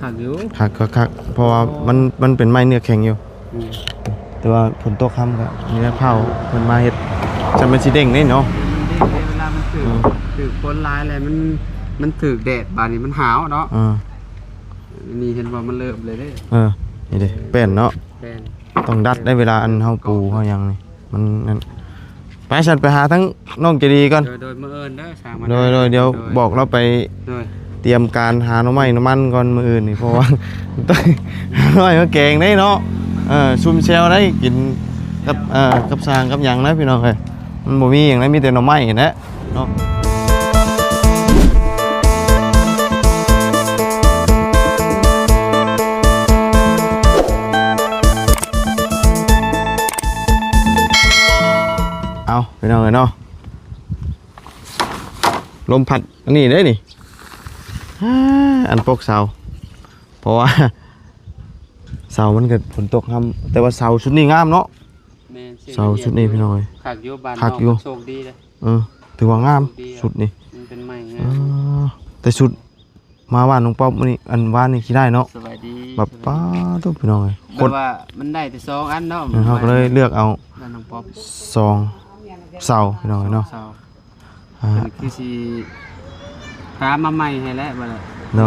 ขักอยู่คักก็คักเพราะว่ามันเป็นไม้เนื้อแข็งอยู่แต่ว่าฝนตกค่ำก็มีนักเผาเพิ่นมาเฮ็ดจะมันสิเด้งได้เนาะมันเด้งเวลามันถือคนร้ายอะไรมันถือแดดบาดนี้มันหาวเนาะนี่เห็นว่ามันเริ่มเลยเด้นี่เด้แป้นเนาะต้องดัดได้เวลาอันเฮาปูเฮายังนี่มันนั่นไปฉันไปหาทั้งน้องเจดีก่อนโดยมื้ออื่นเด้อสร้างมาโดยเดี๋ยวบอกเราไปเตรียมการหาหน่อไม้น้ำมันก่อนมื้ออื่นนี่เพราะว่าต้องหาหน่อไม้มาแกงได้เนาะซุ่มแซวได้กินกับสร้างกับหยังนะพี่น้องเอ้ยมันบ่มีหยังนะมีแต่หน่อไม้แหละเนาะเอาไปน้องเลยเนาะลมพัดอันนี้ได้นี่อันปกเสาเพราะว่าเสามันเกิดฝนตกครับแต่ว่าเสาชุดนี้งามเนาะเสาชุดนี้พี่น้อยขักอยู่บ้านนอกโชคดีเลยถือว่างามชุดนี้เป็นไม้งามแต่ชุดมาบ้านน้องป๊อปนี่อันว่านนี่คิดได้เนาะสบายดีแบบป้าตุ๊พี่น้อยคนว่ามันได้แต่2อันเนาะเขาก็เลยเลือกเอาบ้านน้องป๊อป2เสาพี่น้อยเนาะคือสิหามาใหม่ให้แล้วบ่ล่ะได้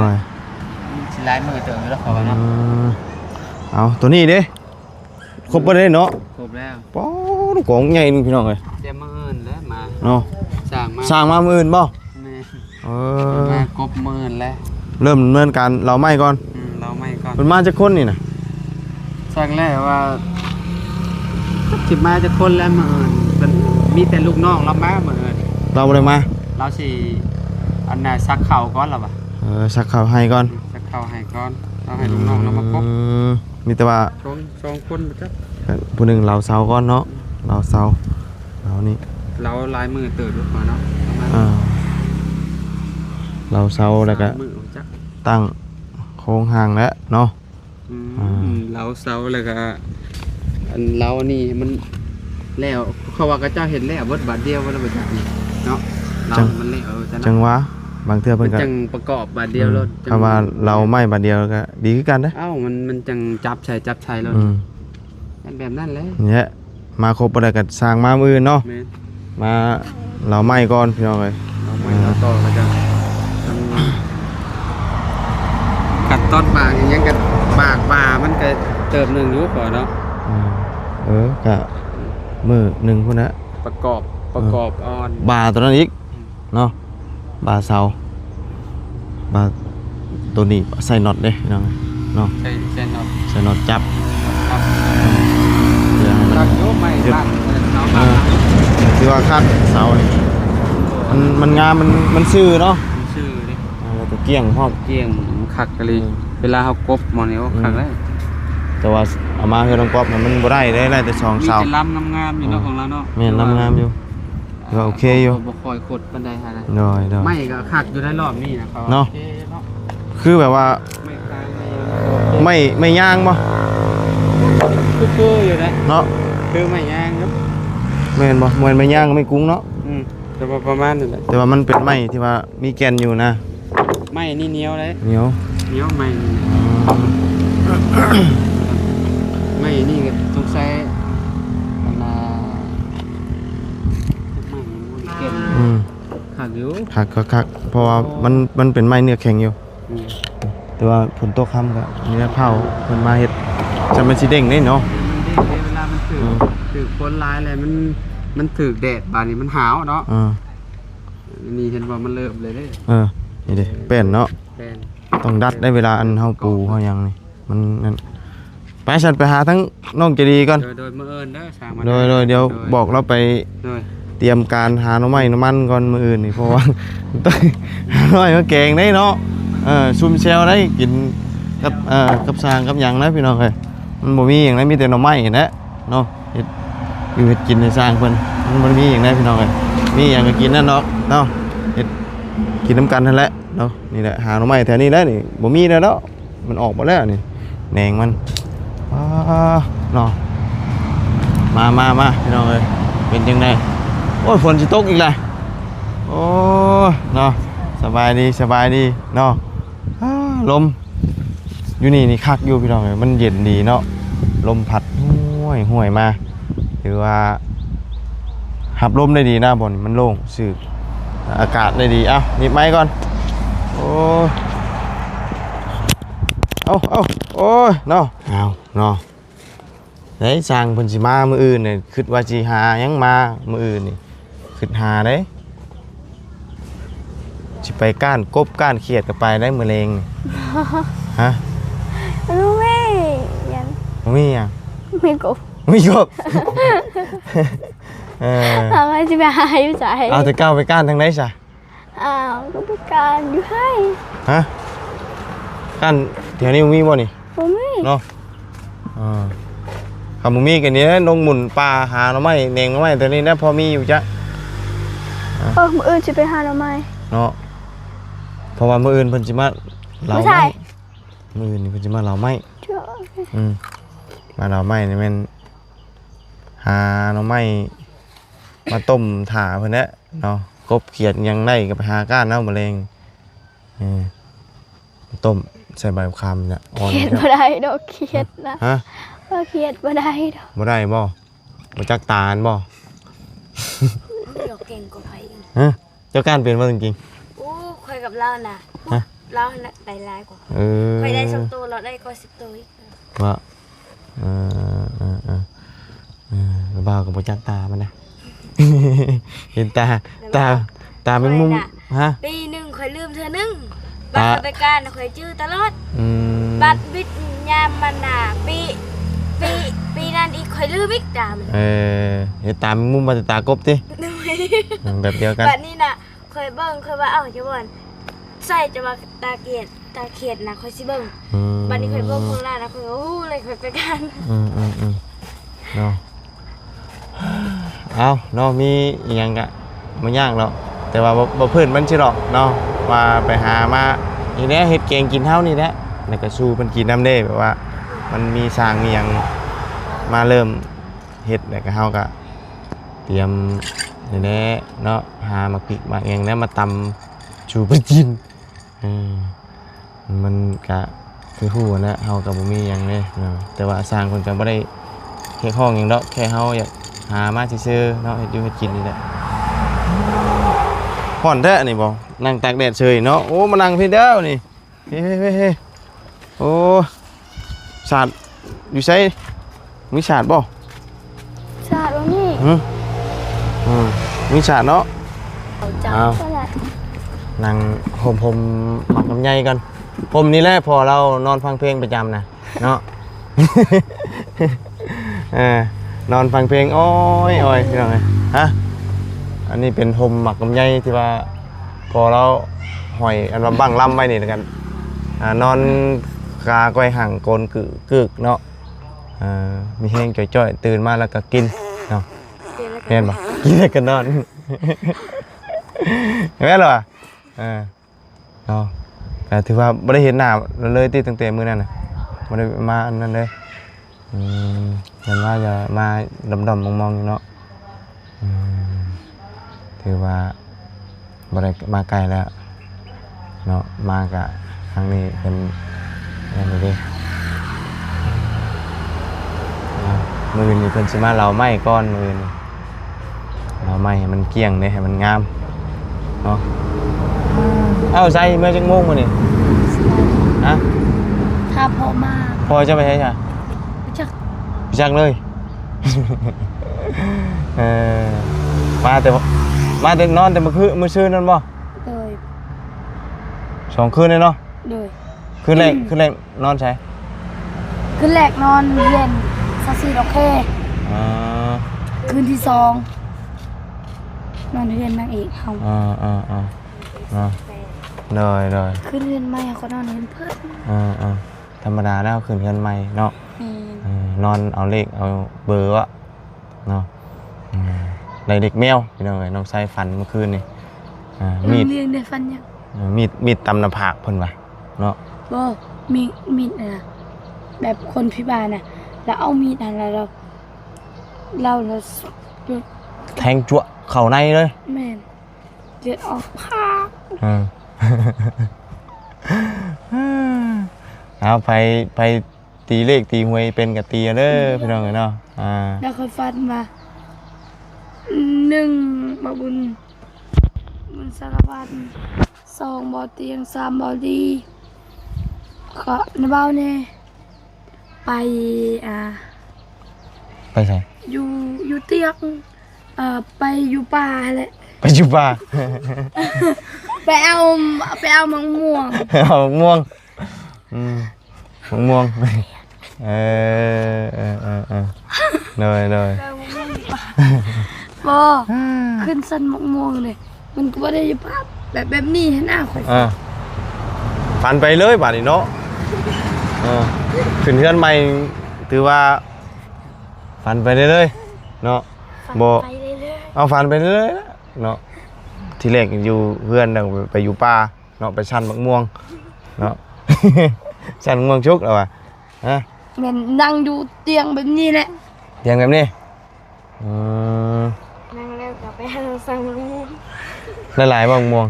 สิหลายมื้อเติมแล้วเขาว่าเนาะเอาตัวนี้เด้ครบบ่ได้เนาะครบแล้วป๊อดของใหญ่นึงพี่น้องเอ้ยเดี๋ยวมื้ออื่นแล้วมาเนาะสร้างมามื้ออื่นบ่แม่มากบมื้ออื่นแล้วเริ่มดำเนินการเราไม่ก่อนเราไม่ก่อนมันมาจากคนนี่น่ะสร้างแล้วว่าสิมาจากคนแล้วมื้ออื่นมันมีแต่ลูกน้องเรามามื้ออื่นเราบ่ได้มาเราสิอันน่ะซักข้าวก่อนล่ะบ่ซักข้าวให้ก่อนซักข้าวให้ก่อนเราให้ลูกน้องเรามากบมีแต่ว่า2คนบ่จักผู้นึงเราเซาก่อนเนาะเราเซาเรานี่เราลายมือเติบด้วยเนาะเราเซาแล้วก็ตั้งโครงห่างแล้วเนาะเราเซาแล้วก็อันเรานี่มันแล้วเขาว่าก็เจ้าเห็นแล้วเบิดบาทเดียวว่าเราไปจับนี่เนาะเรามันแล้วจังวะบางเทื่อเพิ่นก็จังประกอบบาทเดียวรถถ้าว่าเราไม่บาทเดียวก็ดีคือกันเด้อ้าวมันจังจับใช้รถแบบนั้นเลยเนี่ยมาครบบ่ได้ก็สร้างมามื้อเนาะมาเราไม่ก่อนพี่น้องเอ้ยเราไม่เราต่อก็จะกัดต้นบากอย่างงี้กับบากบ่ามันก็เติม1อยู่ก่อนเนาะก็มื้อ1พุ่นนะประกอบอ่อนบ่าตัวนั้นอีกเนาะบ่าเสาบ่าตัวนี้ใส่น็อตเด้พี่น้องเนาะใส่น็อตจับตักโยมไม่ตักคือว่าคัดเสามันงามมันซื่อเนาะซื่อดิแต่เกี้ยงพร้อมเกี้ยงคักกะลีเวลาเขากบมอนี่ว่าคักเลยแต่ว่าเอามาคือต้องกบมันบ่ได้แต่2เสามีแต่ลำงามๆอยู่เนาะของเราเนาะแม่นลำงามอยู่ก็โอเคอยู่บ่ค่อยขดปานใดฮะนะได้ไม่ก็คักอยู่ได้รอบนี้นะครับเนาะคือแบบว่าไม่ย่างบ่คืออยู่นะเนาะคือไม่ย่างครับแม่นบ่เหมือนไม่ย่างไม่กุ้งเนาะแต่ว่าประมาณนั้นแหละแต่ว่ามันเป็นไม้ที่ว่ามีแกนอยู่นะไม้นี่เหนียวเลยเหนียวไม้ไม่นี่ก็ต้องใช้ขักอยู่ขักก็ขักเพราะว่ามันเป็นไม้เนื้อแข็งอยู่แต่ว่าฝนตกค่ำก็มีนักเผาเพิ่นมาเฮ็ดจะมันสิเด้งได้เนาะเวลามันถือคนร้ายอะไรมันถือแดดบาดนี้มันหาวเนาะนี่เห็นว่ามันเริ่มเลยเด้นี่เด้แป้นเนาะต้องดัดได้เวลาอันเฮาปูเฮายังนี่มันนั่นไปฉันไปหาทั้งน้องเจดีก่อนโดยมื้ออื่นเด้อสร้างมาโดยเดี๋ยวบอกเราไปเตรียมการหาหน่อไม้น้ำมันก่อนมื้ออื่นนี่เพราะว่าต้องหาหน่อไม้มาแกงได้เนาะซุ่มแซวได้กินกับสร้างกับหยังนะพี่น้องเอ้ยมันบ่มีหยังนะมีแต่หน่อไม้นะเนาะเฮ็ดอยู่เฮ็ดกินให้สร้างเพิ่นมันบ่มีหยังนะพี่น้องเอ้ยมีหยังก็กินนั่นเนาะเฮ็ดกินน้ำกันนั่นแหละเนาะนี่แหละหาหน่อไม้แถวนี้แล้วนี่บ่มีแล้วเนาะมันออกหมดแล้วนี่แหนงมันเนาะมาพี่น้องเอ้ยเป็นจังได๋โอ้ยฝนสิตกอีกแล้วโอ้เนาะสบายดีเนาะลม อยู่นี่คักอยู่พี่น้องเอ้ยมันเย็นดีเนาะลมพัดห่วยมาถือว่าหับลมได้ดีนะบ่อนมันโล่งสึกอากาศได้ดีเอ้าหนีบไม้ก่อนโอ้โอ้ยเนาะเอาเนาะได้สร้างเพิ่นสิมามื้ออื่นนี่คิดว่าสิหาหยังมามื้ออื่นนี่คิดหาเด้สิไปก้านกบก้านเขียดก็ไปได้มื้อแลงนี่ฮะ รู้ไหมยัน มีหยัง มีกบ มีกบเอาไว้จะไปหาอยู่ใจ เอาแต่ก้าวไปก้านทางไหนซะ อ้าวก็ไปการอยู่ให้ ฮะก้านแถวนี้มีบ่นี่ ผมไม่ เนาะคำบ่มีกันนี้ลงหมุนปลาหาหน่อไม้แหนงหน่อไม้ตัวนี้นะพอมีอยู่จ้ะ มื้ออื่นจะไปหาหน่อไม้ เนาะเพราะว่ามื้ออื่นเพิ่นสิมาเหลา ไม่ใช่ ไม้มื้ออื่นนี่เพิ่นสิมาเหลาไม้ เชื่อ มาเหลาไม้นี่แม่นหาหน่อไม้มาต้มถ่าเพิ่นแหละเนาะกบเขียดยังได้ก็ไปหาก้านเอามะเร็งต้มใส่ใบคำเนี่ยอ่อน เขียดบ่ได้ดอกเขียดนะ ฮะ ว่าเขียดบ่ได้ดอก บ่ได้บ่บ่จักตาลบ่ ดอกเก่งกว่าไผ ฮะเจ้าก้านเป็นบ่จริง โอ้คุยกับเราน่ะ ฮะ เราได้หลายกว่า ๆ ไปได้2ตัวเราได้กว่า10ตัวอีก ว่าบ้ากับบ่จักตามันนะ เห็นตาเป็นมุมฮะ ปีหนึงค่อยลืมเทื่อนึงบัตรไปการค่อยจื้อตลอด บัตรวิทยามมันน่ะปีนั้นอีกค่อยลืมอีกตาม เห็นตาเป็นมุมมาแต่ตากบติแบบเดียวกัน บัดนี้น่ะเคยเบิ่งเคยว่าเอ้าจะบ่นใส่จะว่าตาเขียดน่ะค่อยสิเบิ่งบัดนี้ค่อยเบิ่งของล่านะค่อยโอ้เลยค่อยไปกัน เนาะเอาเนาะมีอีหยังกะมันยากหรอกแต่ว่าบ่เพิ่นมันสิหรอกเนาะว่าไปหามาอีแน่เฮ็ดแกงกินเฮานี่แหละแล้วก็สู้เพิ่นกินน้ำเด้แบบว่า มันมีสร้างมีหยังมาเริ่มเฮ็ดแล้วก็เฮาก็เตรียมนี่แหละเนาะหามาพริกมาเองแล้วมาตำชูเพิ่นกินมันก็คือฮู้นะเฮาก็บ่มีหยังเด้เนาะแต่ว่าสร้างเพิ่นก็บ่ได้เฮ็ดห้องหยังดอกแค่เฮาอยากหามาซื่อๆเนาะเฮ็ดอยู่เฮ็ดกินนี่แหละฮ้อนแท้นี่บ่นั่งตากแดดเฉยเนาะโอ้มานั่งพี่เด้อนี่เฮ้โอ้สาดอยู่ไสมีสาดบ่ ชาติว่านี่ มีสาดเนาะ เอาจับ อ้าว ก็ได้ นั่งห่มหมักลำไยกันผมนี่แหละพอเรานอนฟังเพลงประจำนะเนาะ นอนฟังเพลงโอ้ยพี่น้องไงฮะอันนี้เป็นห่มหมักลำไยที่ว่าพอเราหอยอันว่าบังลำไว้นี่แล้วกันนอนกาก้อยห่างโกนกึกเนาะมีแห้งจ่อยๆตื่นมาแล้วก็กินเนาะเห็นปะกินแล้วก็นอน เห็นไหมล่ะเนาะแต่ถือว่าไม่ได้เห็นหน้าเลยที่ตั้งแต่มื้อนั้นนะไม่ได้มาอันนั้นเลยเห็นว่าจะมาดำๆมองๆอยู่เนาะถือว่าไม่ได้มาไกลแล้วเนาะมากะครั้งนี้เป็นอะไรดิมือนี่เป็นสิมาเราไม้ก้อนมือนี่เราไม้ให้มันเกลี้ยงเลยให้มันงามเนาะเอ้าใส่เมื่อจังโมงมานี่ฮะ ถ้าพอมาก พอจะไปใช่ไหม จัก จังเลย มาแต่นอนแต่มื้อซื่อนั่นบ่ เลย 2 คืนเลยเนาะ เลย คืนแรกนอนใช่ คืนแรกนอนเรียน24โอเคคืนที่2นอนเรียนนางเอกเฮาเลย คืนเรียนใหม่เขานอนเรียนเพิ่น ธรรมดาแล้วคืนกันใหม่เนาะนอนเอาเลขเอาเบอร์วะเนาะในเด็กแมวพี่น้องเอ้ยน้องใส่ฟันเมื่อคืนนี่มีด เรียนได้ฟันยัง มีดตำหน้าผากเพิ่นว่ะเนาะ บ่มีดน่ะแบบคนพิบาลน่ะแล้วเอามีดนั่นแล้วเรา แทงจั่วเข้าในเลย แม่นเลือดออกพาก เอาไปตีเลขตีหวยเป็นกับตีเด้อพี่น้องเนาะแล้วค่อยฟันมา1บ่บุญสารวัตร2บ่เตียง3บ่ดีก็ในเบ้าแน่ไปไปใส่ อยู่เตียงไปอยู่ป่าแหละ ไปอยู่ป่า ไปเอามะม่วง เอามะม่วงมะม่วงเลยบ่ขึ้นสันมะม่วงเลยมันก็บ่ได้อยู่ป่าแบบนี้ให้หน้าข่อยฟันไปเลยบาดนี้เนาะขึ้นเฮือนใหม่ถือว่าฟันไปเรื่อยๆเนาะบ่เอาฟันไปเรื่อยๆเนาะทีแรกอยู่เพื่อนไปอยู่ป่าเนาะไปชั้นมะม่วงเนาะ ชั้นมะม่วงชุกแล้วว่ะแม่นนั่งอยู่เตียงแบบนี้แหละเตียงแบบนี้นั่งแล้วก็ไปหาสั่งมะม่วงหลายๆมะม่วง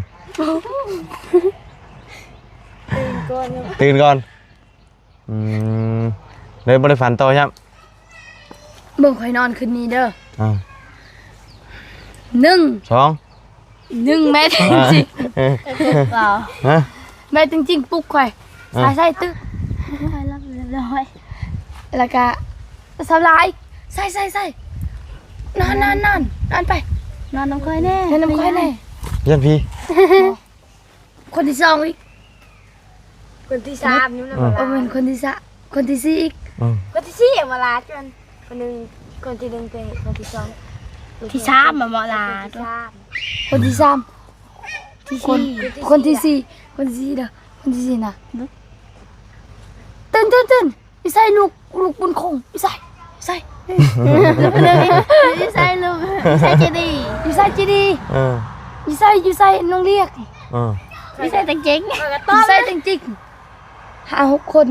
ตื่นก่อนเลยบ่ได้ฝันต่อครับเบิ่งข่อยนอนคืนนี้เด้อ1 1แม่จริงๆเปล่าแม่จริงๆปลุกข่อยใส่ตึกข่อยรับเรียบร้อยแล้วก็สลายใส่นอนไปนอนน้ำค่อยแน่ยันพี่คนที่2อีกคนที่3นี่นะเป็นคนที่4อีกคนที่4มาลาจนคนนึงคนที่1ไปคนที่2ที่3มาลาคนที่3คนที่4คนที่4เด้อคนที่4น่ะตื่นอีใส่ลูกบุญคงอีใส่อีใส่ลูกอีใส่เจดีอีใส่น้องเรียกอีใส่ตังจริงอีใส่ตังจริง5-6 คน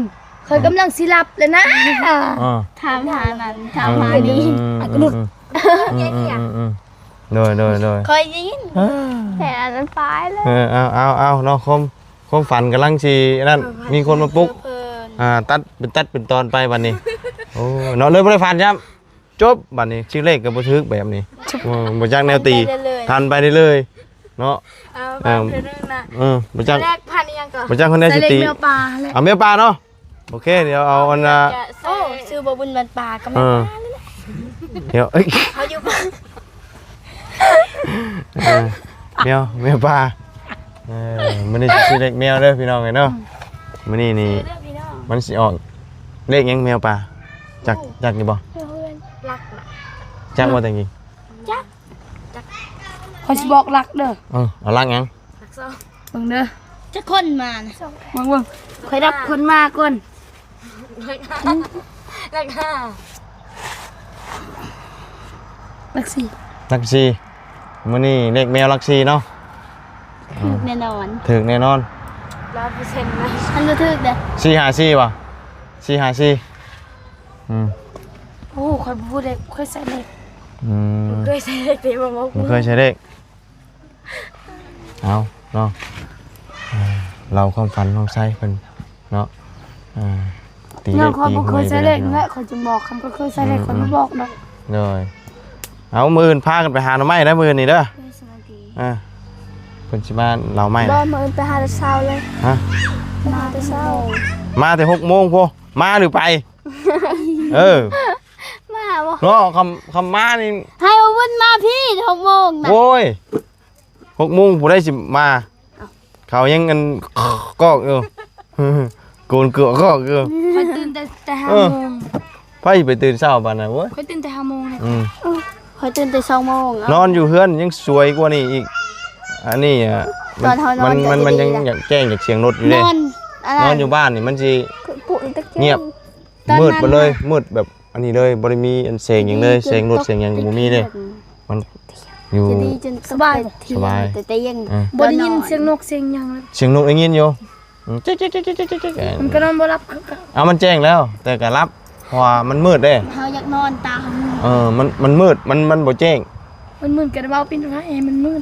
เคยกำลังสิรับเลยนะถามหานั้นถามหานี้กระดุดโดยเคยยินแต่อันนั้นฟ้ายเลยเอาเนาะคมฝันกำลังสินั่นมีคนมาปลุกตัดเป็นตอนไปวันนี้โอ้เนาะเลยบ่ได้ฝันจ้ำจบบัดนี้ชื่อเลขก็บ่ถึกแบบนี้บ่จักแนวตีทันไปได้เลยเนาะบ่จักแรกพันยังก่อนบ่จักคนได้สิตีเอาแมวปลาเนาะโอเคเดี๋ยวเอาอันโอ้ซื้อบ่บุญมันปลาก็แม่เดี๋ยวเขาอยู่บ้านแมวปลามันนี่สิเลขแมวเด้อพี่น้องเนาะมันนี่มันสิออกเลขยังแมวปลาจักนี่บ่จักบ่แต่งจริงจักเขาสิบอกรักเด้อเอารักยังรักซอเบิ่งเด้อจักคนมานะเบิ่งค่อยรับคนมาก่อนรัก4มื้อนี้เลขแมวรัก4เนาะถึกแน่นอน 100%นะอันบ่ถึกเด้อ454ว่ะ454โอ้ค่อยพูดได้ค่อยใส่เลขเคยใส่เลขบ่บ่เคยใช้เลขเอาเนาะเราความฝันของไส้เพิ่นเนาะตีเลขตีหวยเคยใส่เลขและเขาจะบอกคำก็เคยใส่เลขคนบ่บอกดอกเลยเอามื้ออื่นพากันไปหาหน่อไม้ได้มื้อนี้เด้อเพิ่นสิมาเหล่าไม้บ่มื้ออื่นไปหาแต่เช้าเลยมาแต่เช้ามาแต่ 6:00 นพุ่นมาหรือไปมาบ่เนาะคำมานี่ให้เอาวุ่นมาพี่ 6:00 นน่ะโอ้ย 6:00 นผู้ใดสิมาเขายังกันกอกอยู่โกนเกลือกอกอยู่ค่อยตื่นแต่5:00 นไผไปตื่นเช้าปานนั้นโว้ยค่อยตื่นแต่5:00 นค่อยตื่นแต่2:00 นนอนอยู่เฮือนยังสวยกว่านี้อีกอันนี้มันยังอยากแจ้งอยากเสียงรถอยู่เด้นอนอยู่บ้านนี่มันสิเงียบมืดไปเลยมืดแบบอันนี้เลยบ่ได้มีอันเสียงหยังเลยเสียงรถเสียงหยังก็บ่มีเด้มันอยู่สบายแต่ยังบ่ได้ยินเสียงนกเสียงหยังเสียงนกได้ยินอยู่มันก็นอนบ่หลับมันแจ้งแล้วแต่ก็รับเพราะว่ามันมืดเด้เฮาอยากนอนตามันมืดมันบ่แจ้งมันมืดก็เบาปิ่นฟ้ามันมืด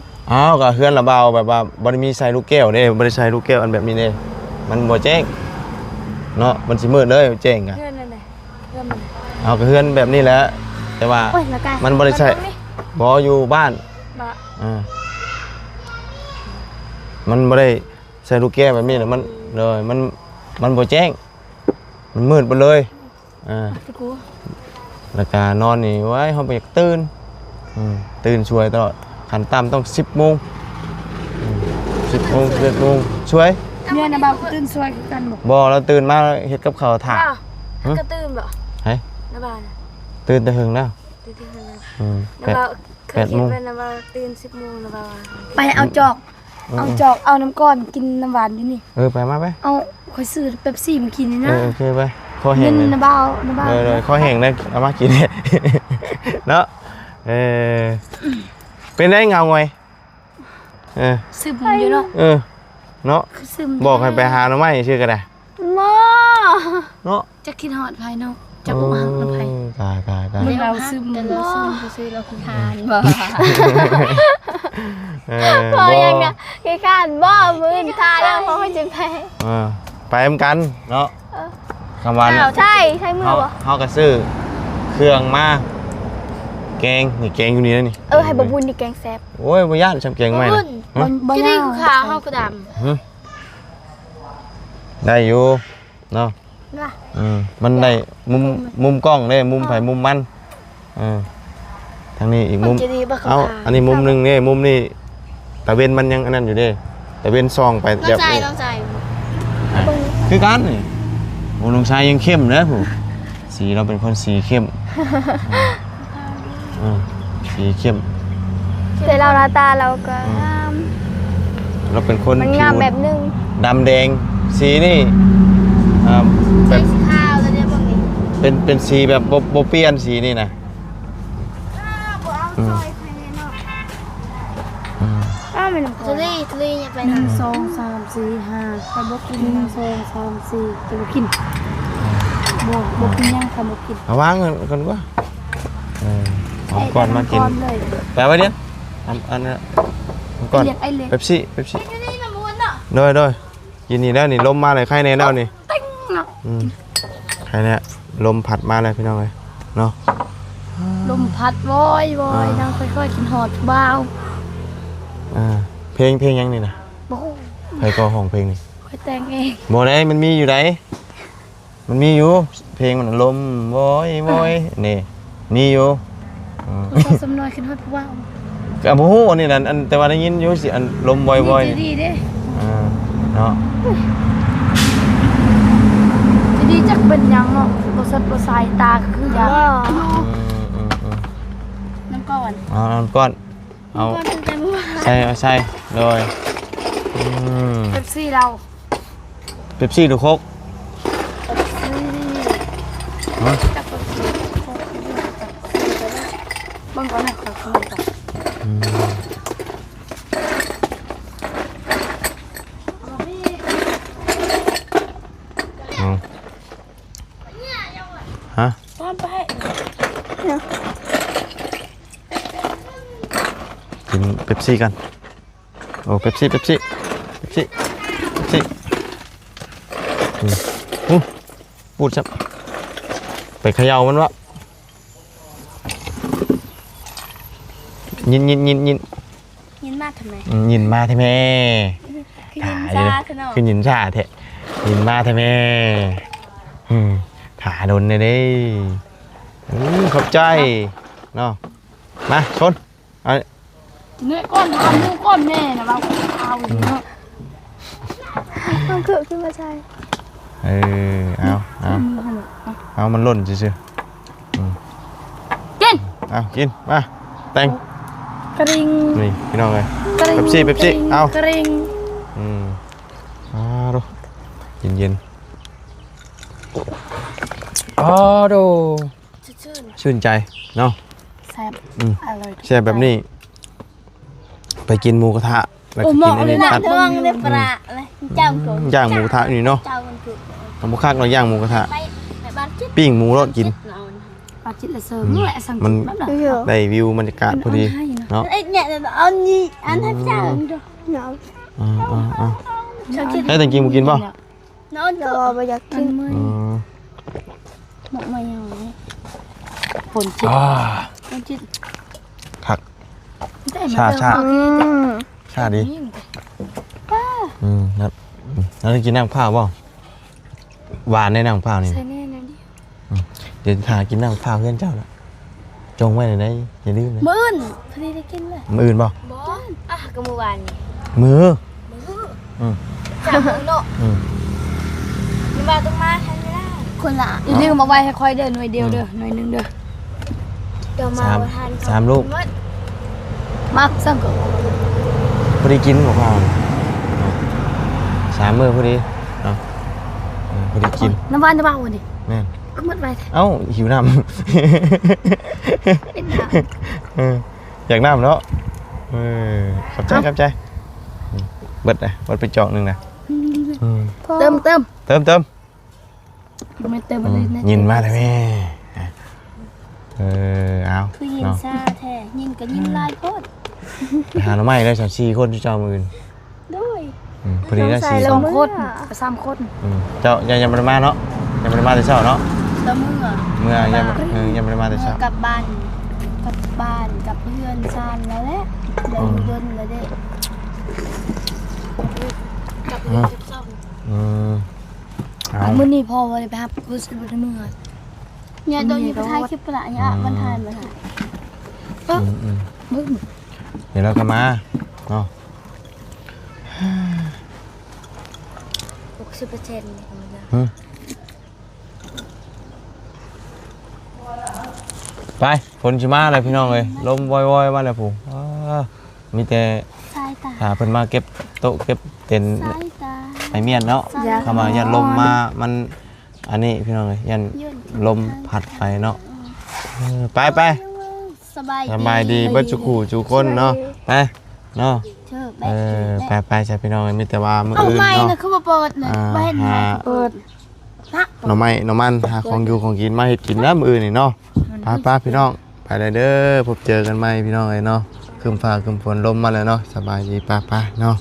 ก็เฮือนระเบาแบบว่าบ่ได้มีใส่ลูกแก้วเด้บ่ได้ใส่ลูกแก้วอันแบบนี้เด้มันบ่แจ้ง เนาะมันสิมืดเลยแจ้งอ่ะ เพื่อนนั่นแหละเพื่อนมัน เอากระเฮือนแบบนี้แหละแต่ว่า โอ้ยแล้วกัน มันบ่ได้ใช้บ่อยู่บ้าน บ่ มันบ่ได้ใส่ลูกแก้วแบบนี้แหละมันเลยมันบ่แจ้งมันมืดไปเลยตะกู แล้วก็นอนนี่ไว้เฮาไปอยากตื่นตื่นช่วยตลอดขั้นต่ำต้อง10 โมง10 โมง11 โมงช่วย เมียน่ะบ่าวตื่นสวยกันบ่ บ่เราตื่นมาเฮ็ดกับข้าวถ่า ก็ตื่นบ่ เฮ้ย นะบ่าวน่ะ ตื่นแต่หึงแล้ว ตื่นที่นั่นนะ แปด เคยคิด โมง ไว้นะว่าตื่น10 โมงนะบ่าวไปเอาจอกเอาน้ำก้อนกินน้ำหวานอยู่นี่ ไปมาไป เอาค่อยซื้อเป๊ปซี่มากินนี่นะ โอเคไปข้อแห้ เงิ ง น เลย นะบ่าวนะบ่าว เลยข้อแห้งเลยเอามากินเนี่ย เนาะเป็นได้เงาไงซึมอยู่เนาะ เนาะ คือซึม บอกให้ไปหาหน่อไม้ชื่อกันได้ บ่ เนาะ จะกินฮอดไผเนาะจะบ่มาหักน้ำไผ ตาย มันเราซึม แต่เราซื้อเราคือทานบ่ บ่ยังไง คือการบ่มื้อทานแล้วเขาให้จิไป ไปเหมือนกันเนาะคำวัน ใช่มือบ่ เขาก็ซื้อเครื่องมาแกงนี่แกงอยู่นี่นะนี่ ให้บ่บุญนี่แกงแซ่บ โอ้ยบ่ย่านชำแกงไหมนะ บ่ ที่ ยา นี่ ว ขาเฮาก็ด ได้อยู่เนาะ ำนะ มันได้มุมกล้องได้มุมไผมุมมันทางนี้อีกมุม จะดีบ่ เอาอันนี้มุมหนึงนี่มุมนี้ตะเวนมันยังอันนั้นอยู่เด้ตะเวนซองไปแบบนี้ เราใจ คือกันนี่โอ้ลุงชายยังเข้มนะผู้สีเราเป็นคนสีเข้มสีเข้ม แต่เราหน้าตาเราก็งาม เราเป็นคน มันงามแบบนึง ดำแดงสีนี่แบ ใส่ บ สีขาวแล้วเนี่ยบ่นี่ เป็นสีแบบโบเปลี่ยนสีนี่นะไม่นำทะเลอย่าไป 1 2 3 4 5ถ้าบ่กิน1 2 3 4จะบ่กินบ่กินยังค่ะบ่กิน เอาวางกันกว่าเอาก่อนมากิน เลย แปลว่าเดี๋ยวอันนั้นก่อน เรียกไอ้เล็ก เป๊ปซี่ อยู่นี่น้ำมันเนาะ ด้วยกินนี่แล้วนี่ลมมาเลยไข่แน่แล้วนี่ ติ๊งเนาะ ไข่แน่ลมผัดมาเลยพี่น้องเลยเนาะ ลมพัดวอยๆนางค่อยๆกินฮอดบ่าว เพลงยังนี่นะ บ่ ใครก็ห้องเพลงนี่ ค่อยแต่งเอง บ่ได้มันมีอยู่ไหนมันมีอยู่เพลงมันลมวอยนี่มีอยู่ พอสำน้อยขึ้นฮอดบ่าว ก็บ่ฮู้อันนี้นั่นอันแต่ว่าได้ยินอยู่สิอันลมวอย ดีเด้ เนาะ จะดีจักเป็นหยังเนาะบ่สดบ่สายตาคือหยังน้ำก่อน เอาก้อนเอา ก็เป็นแต่มื้อ ใส่เลยเป๊ปซี่เรา เป๊ปซี่หรือโค้กฮะ เบิ่งก่อนนะขอคุยก่อน ฮะ ป้อนไป กินเป๊ปซี่กันโอ้เป๊ปซี่พูดจับไปเขย่ามันวะยิน ยินมากทำไม ยินมาแท้แม่ คือยินซาคือเนาะ คือยินชาแท้ยินมาแท้แม่ถ่าโดนเลยเด้ขอบใจเนาะมาชนเอา เนื้อก้อนทำมูก้อนแน่นะเราเอาอยู่เนาะ ต้องเกิดขึ้นมาใช่ เอามันหล่นซื่อ กิน เอากินมาแต่ง กระริง นี่พี่น้องเลย กระริง เป๊ปซี่เอา กระริง ดูเย็นดูชื่นใจเนาะ แซ่บอร่อย แช่แบบนี้ไปกินหมูกระทะแล้วก็กินอันนี้ หน้า ตัด เทืองได้ปลาอะไรเจ้าก็ ย่างหมูกระทะนี่เนาะ เจ้ามันคือ ทำบุคักเราย่างหมูกระทะ ไปบ้านจิ๊บ ปิ้งหมูรสกิน ปลาจิตละเสริมแหละสัง มัน แบบนั้น ได้วิวบรรยากาศพอดีเนาะ ไอ้เนี่ยเอานี่อันให้เจ้าเนาะ อ่า ชอบกิน ให้แต่งกินหมูกินป่ะ น นอนก็บ่อยาก มั กิ น น มื้อ อืม หมกมาอย่างนี้ ฝนจิต อ่า ฝนจิต คัก ได้มา ชา เติม ชา เอาที่จะ ชาดี ยิ่ง ครับแล้วกินน้ำข้าวบ่หวานในน้ำข้าวนี่ ใส่แน่นะดิ เดี๋ยวถ่ากินน้ำข้าวเพื่อนเจ้าละจงไว้ในได้อย่าลืมนะ มื้นพอดีได้กินเลย มืออื่นบ่ บ่อ่ะก็เมื่อวานนี่ มือ จากมื้อเนาะ อืม นี่มาต้องมาทันเวลา คนละ อย่าลืมมาไว้ให้ค่อยเด้อหน่วยเดียวเด้อหน่วยหนึงเด้อ เดี๋ยวมา สามลูก มักสั่งก็ พอดีกินของข้าว3 มื้อพอดีเนาะพอดีกิน น้ำหวานจะมาวันนี้ แม่น ก็หมดไป เอ้าหิวน้ำ เอออยากน้ำเนาะขอบใจเบิดเลยเบิดไปจอกหนึ่งนะอืม เติม เติม ไม่เติมมาเลยนะ ยินมาเลยแม่เอา คือยิน เนาะ ซาแท้ยินก็ยินลายโคตร ไปหาหน่อไม้ได้4 คนที่เจ้ามืออื่น ด้วย พอดีได้4 ส ค อน งคนกับ3คน เจ้ายังไม่ได้มาเนาะยังไม่ได้มาแต่เช้าเนาะ แล้วมึงอ่ะ เมื่อยังไม่ได้มาแต่เช้าก ลับบ้านกับเพื่อนซานแล้วแหละเดินยนต์แล้วเด้กับเพื่อนซ่อม เอา มื้อนี้พอบ่ได้ไปรับกูสิบ่ได้มื้อ เนี่ยโดนอยู่ไปถ่ายคลิปปะละเนี่ยมันถ่ายมาถ่าย มึง เดี๋ยวเราก็มาเนาะ 60%นี่ของมันนะ ไปฝนชิมาเลยพี่น้องเลยลมวอยๆมาเลยผู้มีแต่ สายตา หาเพิ่นมาเก็บโต๊ะเก็บเต็นท์ สายตา ไอเมียนเนาะเข้ามายันลมมามันอันนี้พี่น้องเลยยันลมพัดไปเนาะไป สบาย สบายดีเบิดจุขู่จุคนเนาะไปเนาะ เชิญแบ ไปใช่พี่น้องมีแต่ว่ามื้อ เอา อื่น ไม่ เนาะ นะคือมาเปิดเลยไม่เห็น หา เปิด หน่อไม้หน่อมันหาของอยู่ของกินมาเฮ็ดกินแล้วมื้ออื่นนี่เนาะไปพี่น้องไปเลยเด้อพบเจอกันใหม่พี่น้องเอ้ยเนาะคืมฟ้าคืมฝนลมมาแล้วเนาะสบายดีไปเนาะ